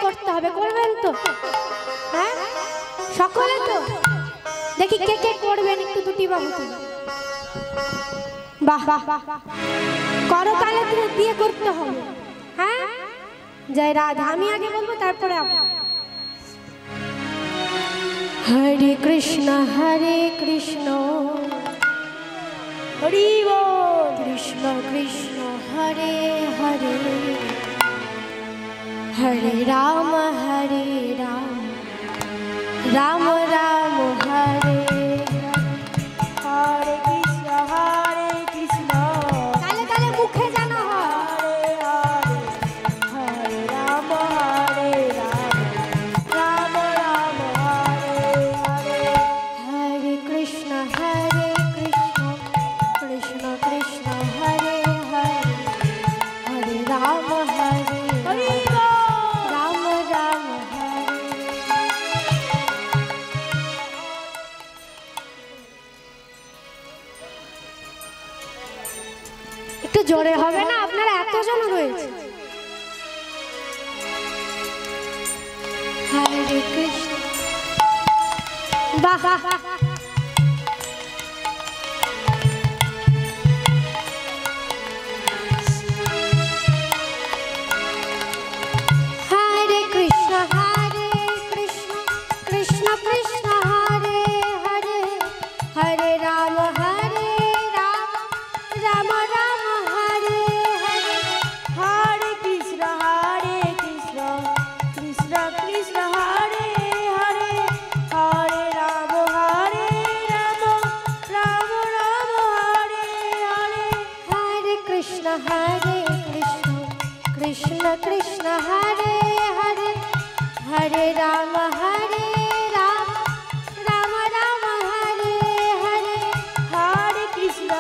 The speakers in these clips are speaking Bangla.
করতে হবে, করবেন তো? হ্যাঁ সকলে তো দেখি কে কে করবেন, একটু দুটি বাবু তুলে। বাহ করতালে দিয়ে করতে হবে। হ্যাঁ জয় রাধা। আমি আগে বলবো তারপরে আপনার। হরে কৃষ্ণ হরি বল, কৃষ্ণ কৃষ্ণ হরে হরে, হরে রাম রাম রাম হরে হরে, হরে কৃষ্ণ তালে তালে মুখে জানা হয়, হরে রাম রাম রাম হরে হরে, হরে কৃষ্ণ কৃষ্ণ কৃষ্ণ হরে হরে, হরে রাম হরে রাম রাম হরে। একটু জোরে হবে না? আপনারা এতজন রয়েছে। হরে কৃষ্ণ বাহ, হরে কৃষ্ণ কৃষ্ণ কৃষ্ণ হরে হরে, হরে রাম রাম রাম হরে হরে, হরে কৃষ্ণ কৃষ্ণ কৃষ্ণ হরে হরে, হরে রাম রাম রাম হরে হরে, হরে কৃষ্ণ কৃষ্ণ কৃষ্ণ হরে হরে, হরে রাম রাম রাম হরে হরে, হরে কৃষ্ণ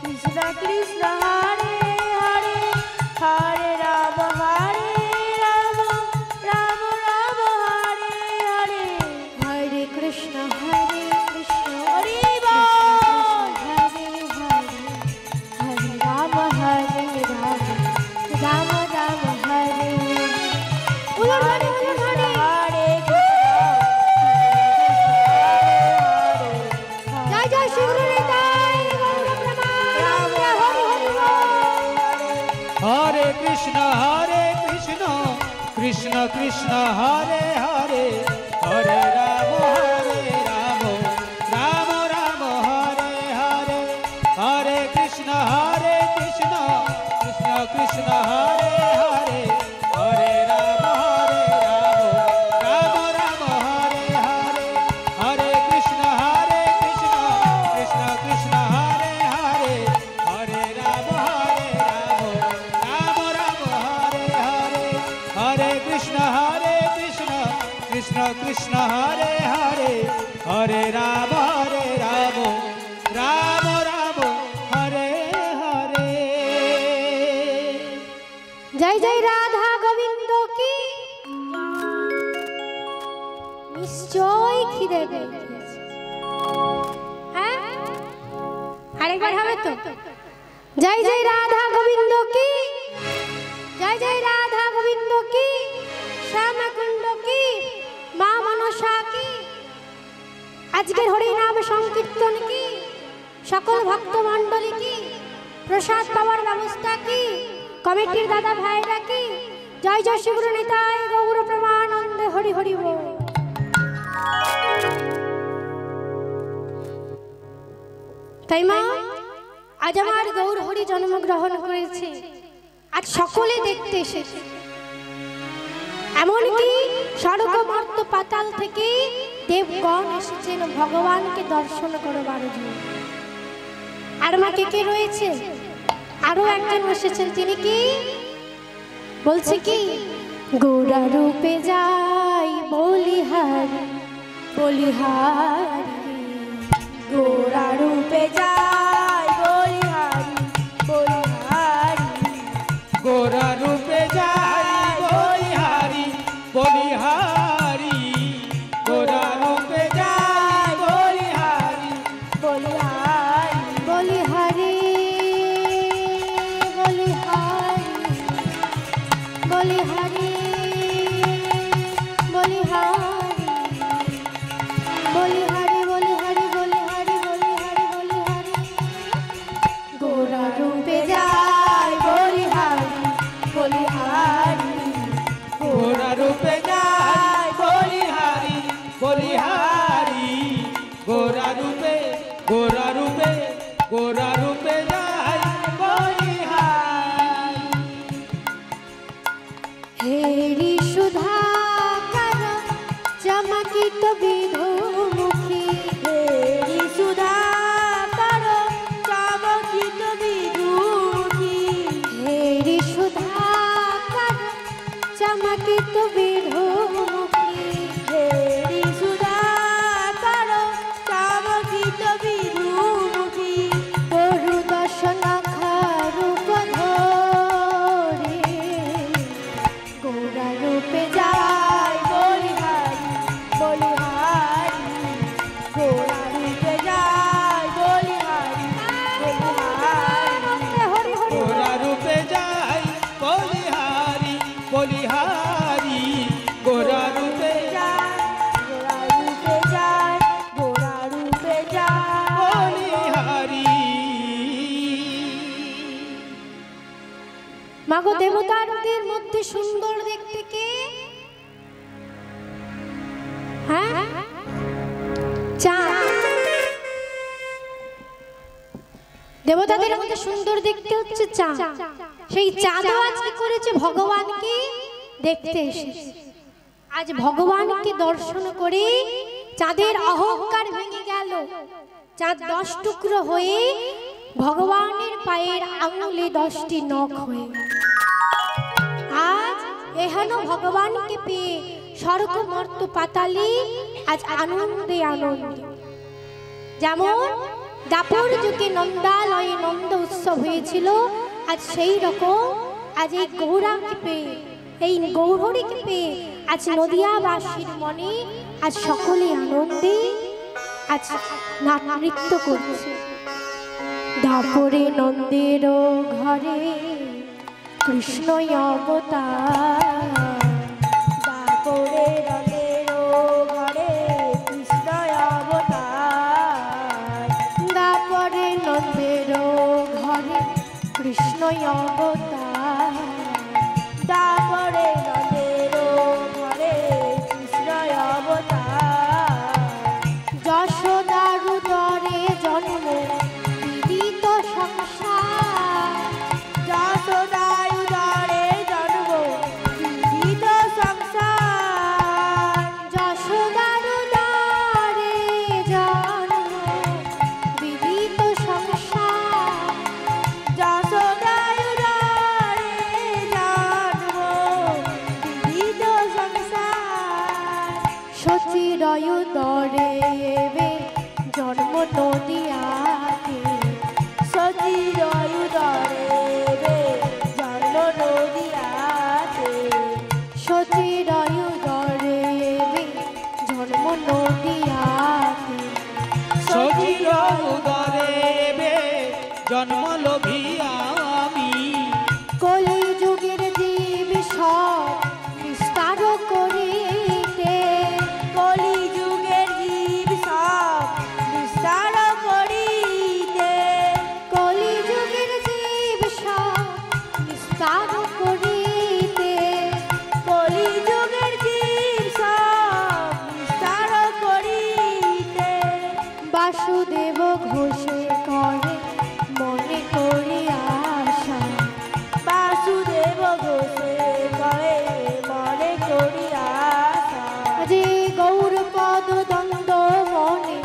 কৃষ্ণ কৃষ্ণ হরে হরে, হরে রাম রাম রাম হরে হরে, হরে কৃষ্ণ হরি বল, হরে হরে রাম রাম রাম হরে, উলর হরে হরে জয় জয় শিবগুরু নিতাই গৌর প্রণাম, হরি হরি বল। হরে কৃষ্ণ কৃষ্ণ কৃষ্ণ হরে হরে, হরে রাম রাম রাম হরে হরে, হরে কৃষ্ণ কৃষ্ণ কৃষ্ণ হরে হরে, হরে রাম রাম রাম হরে হরে, হরে কৃষ্ণ কৃষ্ণ কৃষ্ণ হরে হরে, হরে রাম রাম রাম হরে হরে, হরে কৃষ্ণ কৃষ্ণ কৃষ্ণ হরে হরে, হরে রাম রাম রাম হরে হরে। জয় জয় রাধা গোবিন্দ কি, নিশ্চয় খিদে পেয়েছে। হ্যাঁ আরেকবার হবে তো? জয় জয় রাধা গোবিন্দ কি, জয় জয় রাধা গোবিন্দ কি, শ্যামকুণ্ড কি, মা মনসা কি, আজকের হরি নাম সংকীর্তন কি, সকল ভক্ত মণ্ডলী কি, প্রসাদ পাওয়ার ব্যবস্থা কি, কমিটির দাদা ভাইরা কি, জয় জয় শিবগুরু নিতাই গৌর প্রমানন্দে হরি হরি বল। তাই মা আজ আমার গৌর হরি জন্মগ্রহণ করেছে, আজ সকলে দেখতে এসেছে, এমনকি স্বর্গ মর্ত পাতাল থেকে দেবগণ এসেছেন ভগবানকে দর্শন করবার জন্য। আর মা কে কে রয়েছে? আরো একজন এসেছেন, তিনি কি বলছে কি, গোরা রূপে যাই বলিহারি বলিহারি, গোরা রূপে যাই বলিহারি বলিহারি, গোরা রূপে যাই বলিহারি বলিহারি, গোরা রূপে যাই বলিহারি বলিহারি বলিহারি বলিহারি বলিহারি বলিহারি বলিহারি বলিহারি বলিহারি বলিহারি বলিহারি বলিহারি গোরা রূপে যায় বলিহারি বলিহারি গোরা রূপে যায় বলিহারি বলিহারি গোরা রূপে গোরা রূপে গোরা রূপে যায় বলিহারি হেরি সুধাকর চমকিত বিধুমুখী হেরি সুধাকর চমকিত বিধুমুখী হেরি সুধাকর চমকিত বিধুমুখী হেরি সুধাকর চমকিত বিধুমুখী তরু দর্শন রূপ ধরে গোরা রূপে যায় বলিহারি বলিহারি গোরা রূপে যায় বলিহারি বলিহারি গোরা রূপে যায় বলিহারি বলিহারি গোরা রূপে গোরা রূপে যায় গোরা রূপে যায় বলিহারি মাগো দেবতাদের মধ্যে সুন্দর দেখতে কে? হ্যাঁ চাঁদ। দেবতাদের মধ্যে সুন্দর দেখতে হচ্ছে চাঁদ। সেই চাঁদও আজ কি করেছে? ভগবানকে দেখতে এসেছে। আজ ভগবানকে দর্শন করে চাঁদের অহংকার ভেঙে গেল। চাঁদ 10 টুকরো হয়ে ভগবানের পায়ের আঙুলে 10টি নখ হয়ে গেল। আজ এহেন ভগবানকে পেয়ে স্বর্গ মর্ত পাতালে আজ আনন্দে আনন্দে। যেমন দাপর যুগে নন্দালয়ে নন্দ উৎসব হয়েছিল, আজ সেই রকম আজ এই গৌরাকে পেয়ে, এই গৌরীকে পেয়ে আজ নদিয়াবাসীর মনে আজ সকলে আনন্দে আজ নৃত্য করছে। দাপরে নন্দের ঘরে কৃষ্ণ অবতার, দাপরে নন্দের ঘরে কৃষ্ণ অবতার, দাপরে নন্দের ঘরে কৃষ্ণ অবতার, দাপরে নন্দের ঘরে কৃষ্ণ অবতার। যশোদার উদরে জন্ম বিদিত সংসার, যশোদার উদরে জন্ম বিদিত সংসার, যশোদার উদরে জন্ম বিদিত সংসার, যশোদার উদরে জন্ম বিদিত সংসার। শচীরয় উদরে জন্ম নদিয়াতে, শচীরয় উদরে জন্ম নদিয়াতে, শচীরয় উদরে জন্ম নদিয়াতে। সচির উদরে জন্ম লোভিয়া আমি কলি যুগের জীব সব বিস্তার করিতে, কলি যুগের জীব সব বিস্তার করিতে, কলি যুগের জীব সব বিস্তার করিতে, কলি যুগের জীব সব বিস্তার করিতে। বাসুদেব ঘোষে করে মনে করি আশা, বাসুদেব ঘোষে করে মনে করি আশা। যে গৌর পদ দ্বন্দ্ব মনে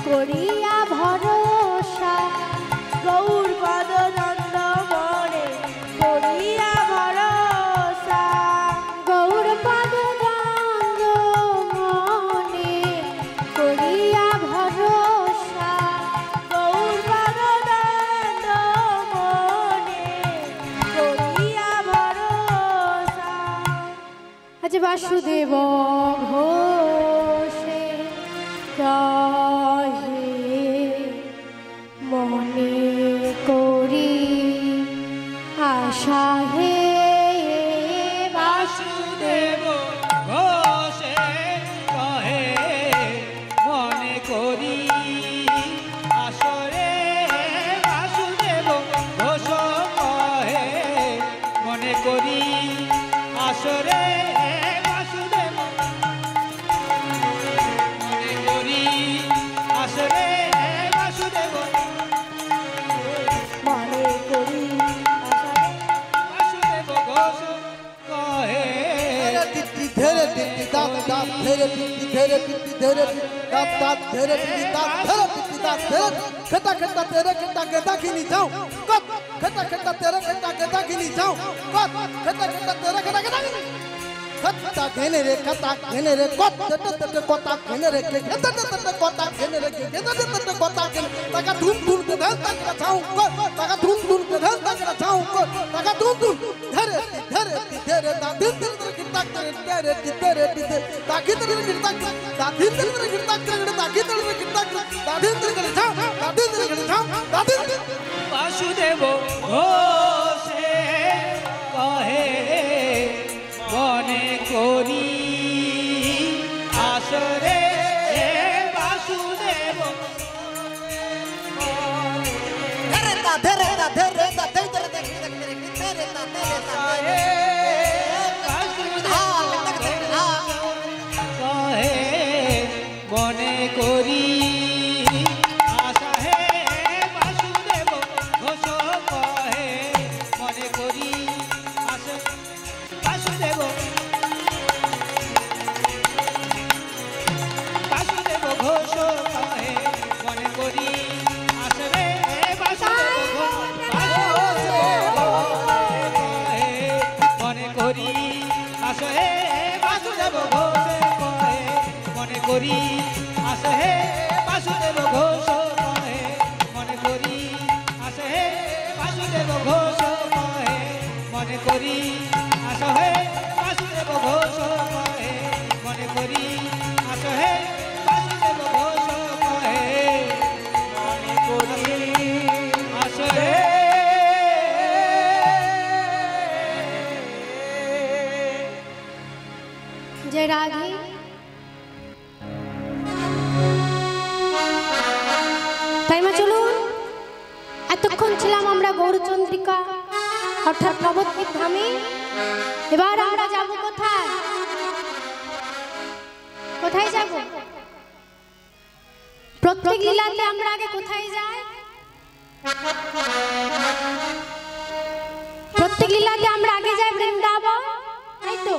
করিয়া ভরসা, গৌর পদ দ্বন্দ্ব মনে করিয়া ভরসা, গৌর পদ দ্বন্দ্ব মনে করিয়া ভরসা, গৌর পদ দ্বন্দ্ব মনে করিয়া ভরসা। আজ বাসুদেব ঘোষে কহে মনে করি আশা হে বাসু বাসুদেব ঘোষে কহে মনে করি আসরে বাসুদেব ঘোষ কহে মনে করি আসরে বাসুদেব মনে করি আসরে বাসুদেব মনে করি বাসুদেব ঘোষ কহে ধীরে পিটি দাঁত দাঁত ধীরে পিটি ধীরে পিটি ধীরে দাঁত দাঁত ধীরে পিটি দাঁত ধীরে পিটি দাঁত ধীরে खटा खटा तेरे खटा गदा खिली जाऊं कब खटा खटा तेरे खटा गदा खिली जाऊं कब खटा खटा तेरे खटा गदा खिली खटा घेने रे कोट तट तट कोटा घेने रे के तट तट कोटा घेने रे के तट तट कोटा घेने ताका धूम धूम के धन तक जाऊं को ताका धूम धूम के धन तक जाऊं को ताका धूम धूम धरे धरे दा दिन दिन गिरता तेरे तेरे ताकि तेरे गिरता दा दिन दिन गिरता तेरे ताकि तेरे गिरता दा दिन दिन जाऊं दा दिन दिन जाऊं दा दिन বাসুদেব ঘোষে কহে মনে করি আসরে বাসুদেব धरे दा धरे दा धरे दा धरे दा কহে বাসুদেব কহে মনে করি আশা হে বাসুদেব ঘোষ কহে মনে করি আশা বাসুদেব বাসুদেব ঘোষ কহে মনে করি আসরে বাসুদেব মনে করি আসে বাসুদেব ঘোষ কহে মনে করি আসে বাসুদেব ঘোষ কহে মনে করি আসে বাসুদেব ঘোষ কহে মনে করি আসে বাসুদেব ঘোষ কহে মনে করি আসে বাসুদেব ঘোষ কহে মনে করি আসে जय राधे তাই মা চলুন এতক্ষণ ছিলাম আমরা গৌরচন্দ্রিকা অর্থাৎ নবদ্বীপ ধামে এবার আমরা যাব কোথায় কোথায় যাব প্রত্যেক লীলাতে আমরা আগে কোথায় যাই প্রত্যেক লীলাতে আমরা আগে যাই বৃন্দাবন তাই তো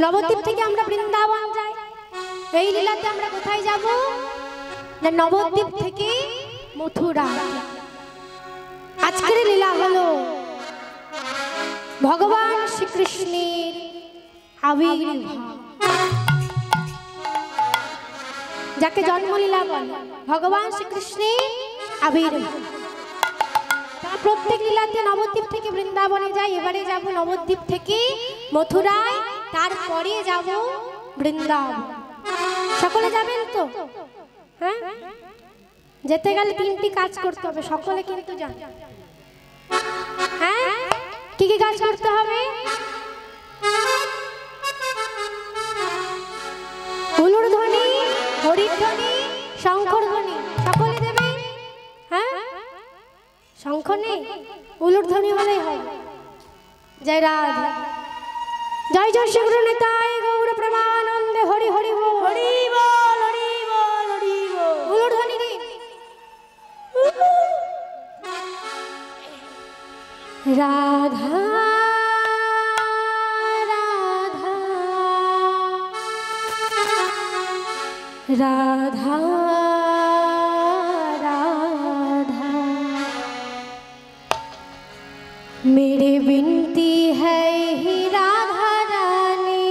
নবদ্বীপ থেকে আমরা বৃন্দাবন যাই এই লীলাতে আমরা কোথায় যাব না নবদ্বীপ থেকে মথুরা আজকের লীলা হলো ভগবান শ্রীকৃষ্ণের আবির্ভাব যাকে জন্মলীলা বলে ভগবান শ্রীকৃষ্ণের আবির্ভাব প্রত্যেক লীলাতে নবদ্বীপ থেকে বৃন্দাবনে যাই এবারে যাব নবদ্বীপ থেকে মথুরায় তারপরে যাব বৃন্দাবন সকলে যাবেন তো হ্যাঁ যেতে গেলে তিনটি কাজ করতে হবে সকলে কিন্তু যান হ্যাঁ কি কি কাজ করতে হবে হুলুর ধ্বনি হরির ধ্বনি শঙ্খর ধ্বনি সকলে দেবে হ্যাঁ শঙ্খ নেই হুলুর ধ্বনি হলেই হয় জয় রাধা জয় জয় শ্রী গুরু নিতাই গৌর প্রেমানন্দে হরি হরি বল হরি বল হরি বল হরি বল হুলুর ধ্বনি দিন রাধা রাধা রাধা राधा मेरे विनती है ही राधा रानी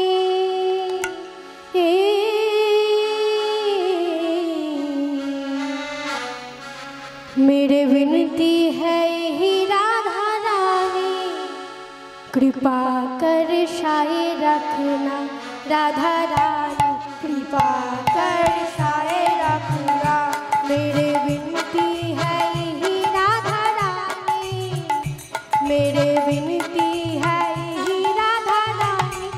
मेरे विनती है ही राधा रानी कृपा कर साए रखना राधा रानी कृपा कर साए रखना मेरे विनती है ही राधा रानी मेरे विनती है ही राधा रानी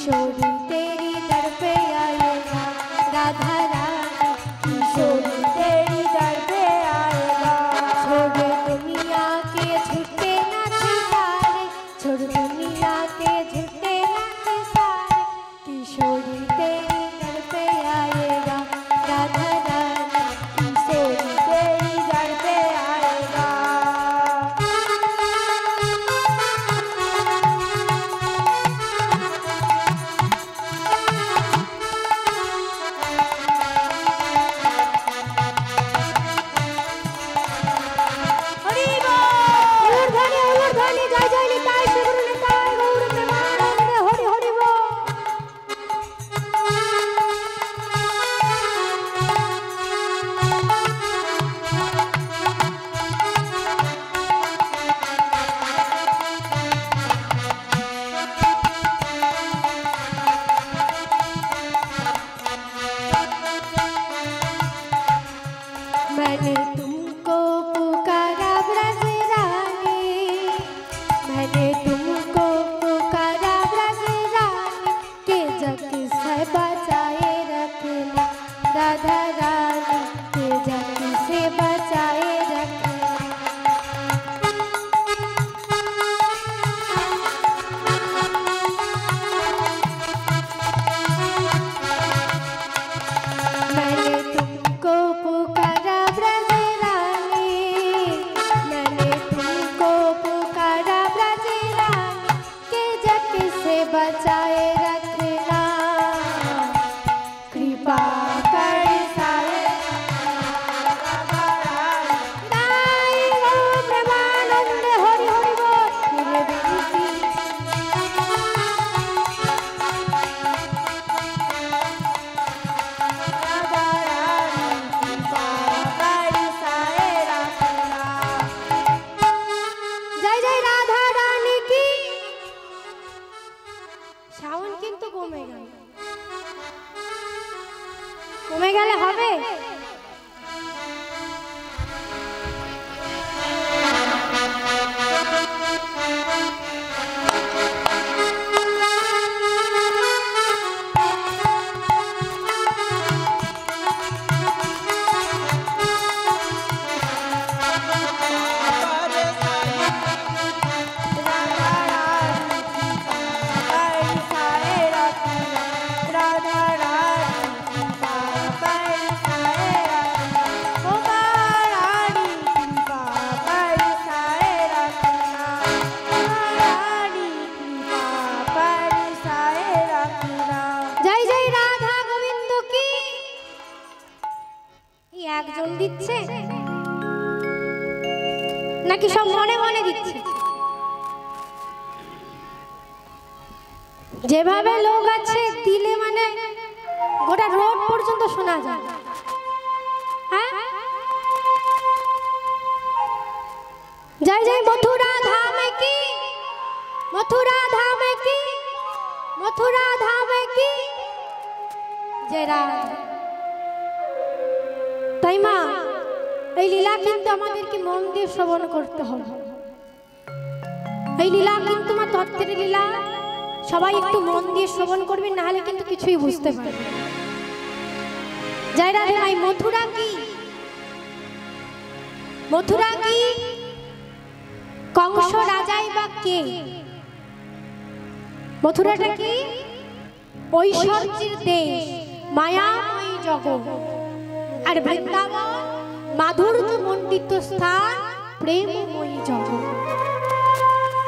किशोरी तेरी दर पे आएगा राधा रानी किशोरी तेरी दर पे आएगा छोड़ दुनिया के झूठे नाचे सारे छोड़ दुनिया के झूठे नाचे सारे किशोरी तेरी दर पे आएगा राधा रानी किशोरी तेरी दर पे आएगा। मैंने तुमको पुकारा ब्रज रानी मैंने तुमको पुकारा ब्रज रानी के जग से बचाए रखना राधा रानी के जग से बचाए रखना। मैंने तुमको पुकारा ब्रज रानी मैंने तुमको पुकारा ब्रज रानी के जग से बचाए रखना कृपा कर सारे राई गो प्रेमानंद हरि हरि बोल मेरे विनती जय जय राधा रानी की। सावन কিন্তু কমে গেলে হবে जय जय राधा गोविंद की। একজন দিচ্ছে নাকি সব মনে মনে দিচ্ছে? যেভাবে লোক আছে দিলে মানে গোটা রোড পর্যন্ত শোনা যায়। হ্যাঁ जय जय मथुरा धाम की मथुरा धाम की मथुरा धाम की जय राधा। তাই মা এই লীলা কিন্তু আমাদেরকে মন দিয়ে শ্রবণ করতে হবে। এই লীলা কিন্তু মা তত্ত্বের লীলা, সবাই একটু মন দিয়ে শ্রবণ করবেন, না হলে কিন্তু কিছুই বুঝতে পারবেন না। জয় রাধে মাই। মথুরা কি? মথুরা কি? কংস রাজাই বা কে? মথুরাটা কি? ঐশ্বর্যের দেশ, মায়াময় জগৎ। আর বৃন্দাবন মাধুর্য মণ্ডিত স্থান, প্রেমময়ী জগৎ।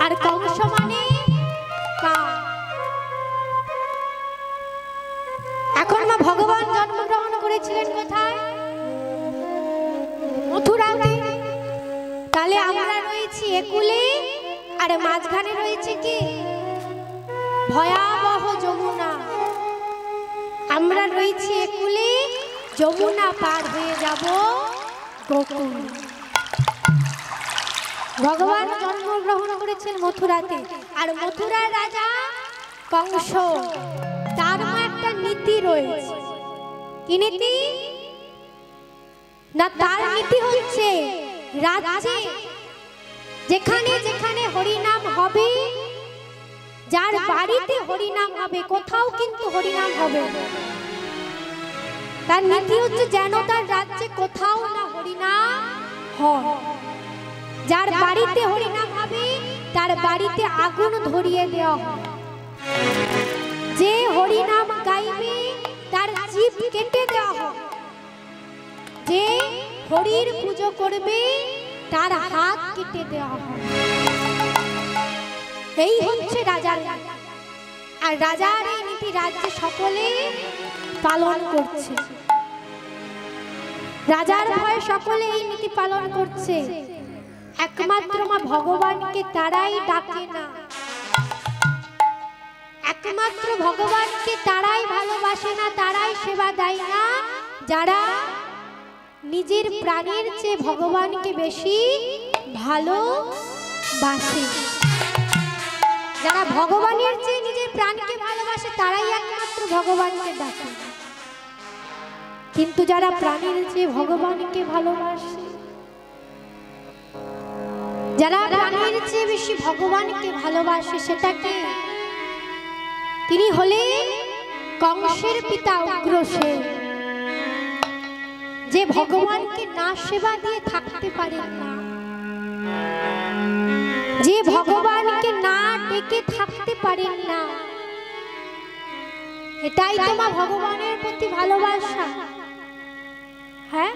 আর কংস মানে কাম। এখন মা ভগবান জন্মগ্রহণ করেছিলেন কোথায়? মথুরাতে। তাহলে আমরা রয়েছি একুলে, আর মাঝখানে রয়েছে কি? ভয়াবহ যমুনা। আমরা রয়েছি একুলে, যমুনা পার হয়ে যাব গোকুল। ভগবান জন্মগ্রহণ করেছেন মথুরাতে। আর মথুরার রাজা কংস, তার একটা নীতি রয়েছে। কি নীতি? না, তার নীতি হচ্ছে রাজ্যে যেখানে যেখানে হরিনাম হবে, যার বাড়িতে হরিনাম হবে, কোথাও কিন্তু হরিনাম হবে, তার নীতি হচ্ছে যেন তার রাজ্যে কোথাও না হরিনাম হয়। যার বাড়িতে হরিনাম হবে তার বাড়িতে আগুন ধরিয়ে দেওয়া হয়। যে হরিনাম গাইবে তার জিভ কেটে দেওয়া হয়। যে হরির পুজো করবে তার হাত কেটে দেওয়া হয়। এই হচ্ছে রাজার নীতি। আর রাজার এই নীতি রাজ্যে সকলে পালন করছে। রাজার ভয়ে সকলে এই নীতি পালন করছে। একমাত্র মা ভগবানকে তারাই ডাকে না, একমাত্র ভগবানকে তারাই ভালোবাসে না, তারাই সেবা দেয় না যারা নিজের প্রাণের চেয়ে ভগবানকে বেশি ভালোবাসে। যারা ভগবানের চেয়ে নিজের প্রাণকে ভালোবাসে তারাই একমাত্র ভগবানকে ডাকে। কিন্তু যারা প্রাণের চেয়ে ভগবানকে ভালোবাসে, যারা প্রাণের চেয়ে বেশি ভগবানকে ভালোবাসে, সেটাকে তিনি হলেন কংসের পিতা উগ্রসেন, যে ভগবানকে না সেবা দিয়ে থাকতে পারেন না, যে ভগবানকে না ডেকে থাকতে পারেন না। এটাই তোমার ভগবানের প্রতি ভালোবাসা। হ্যাঁ,